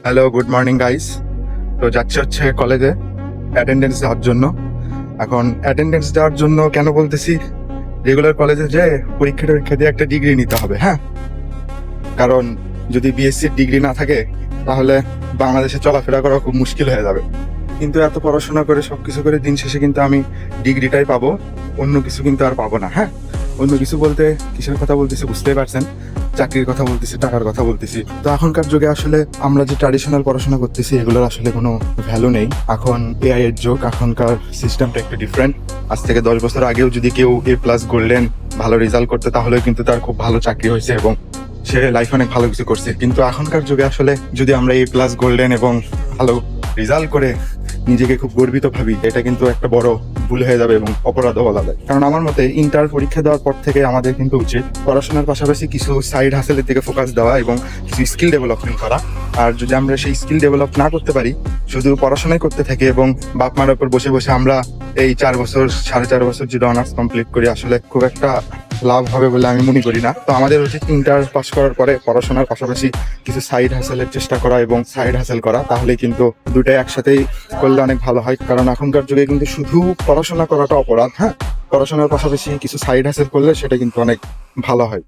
Hello, good morning guys. তো যাচ্ছে হচ্ছে কলেজে অ্যাটেন্ডেন্স দেওয়ার জন্য। এখন অ্যাটেন্ডেন্স দেওয়ার জন্য কেন বলতেছি, রেগুলার কলেজে যে পরীক্ষা দিয়ে একটা ডিগ্রি নিতে হবে, হ্যাঁ। কারণ যদি বিএসসির ডিগ্রি না থাকে তাহলে বাংলাদেশে চলাফেরা করা খুব মুশকিল হয়ে যাবে। কিন্তু এত পড়াশোনা করে সবকিছু করে দিন শেষে কিন্তু আমি ডিগ্রিটাই পাবো, অন্য কিছু কিন্তু আর পাবো না, হ্যাঁ। অন্য কিছু বলতে কিসের কথা বলতেছি বুঝতেই পারছেন, চাকরির কথা বলতেছি, টাকার কথা বলতেছি। তো এখনকার যুগে আসলে আমরা যে ট্র্যাডিশনাল পড়াশোনা করতেছি এগুলোর আসলে কোনো ভ্যালু নেই। এখন এআই এর যুগ, এখনকার সিস্টেমটা একটু ডিফারেন্ট। আজ থেকে 10 বছর আগেও যদি কেউ A+ গোল্ডেন ভালো রেজাল্ট করতে তাহলে কিন্তু তার খুব ভালো চাকরি হয়েছে এবং সে লাইফ অনেক ভালো কিছু করছে। কিন্তু এখনকার যুগে আসলে যদি আমরা A+ গোল্ডেন এবং ভালো রেজাল্ট করে নিজেকে খুব গর্বিত ভাবি, এটা কিন্তু একটা বড় ভুল হয়ে যাবে এবং অপরাধও বলা যায়। কারণ আমার মতে ইন্টার পরীক্ষা দেওয়ার পর থেকে আমাদের কিন্তু উচিত পড়াশোনার পাশাপাশি কিছু সাইড হাসেলের দিকে ফোকাস দেওয়া এবং কিছু স্কিল ডেভেলপমেন্ট করা। আর যদি আমরা সেই স্কিল ডেভেলপ না করতে পারি, শুধু পড়াশোনাই করতে থাকি এবং বাপ মার উপর বসে বসে আমরা এই 4 বছর 4.5 বছর যদি অনার্স কমপ্লিট করি, আসলে খুব একটা লাভ হবে বলে আমি মনে করি না। তো আমাদের উচিত ইন্টার পাস করার পরে পড়াশোনার পাশাপাশি কিছু সাইড হাসেলের চেষ্টা করা এবং সাইড হাসেল করা, তাহলে কিন্তু দুটাই একসাথেই করলে অনেক ভালো হয়। কারণ এখনকার যুগে কিন্তু শুধু পড়াশোনা করাটা অপরাধ, হ্যাঁ। পড়াশোনার পাশাপাশি কিছু সাইড হাসেল করলে সেটা কিন্তু অনেক ভালো হয়।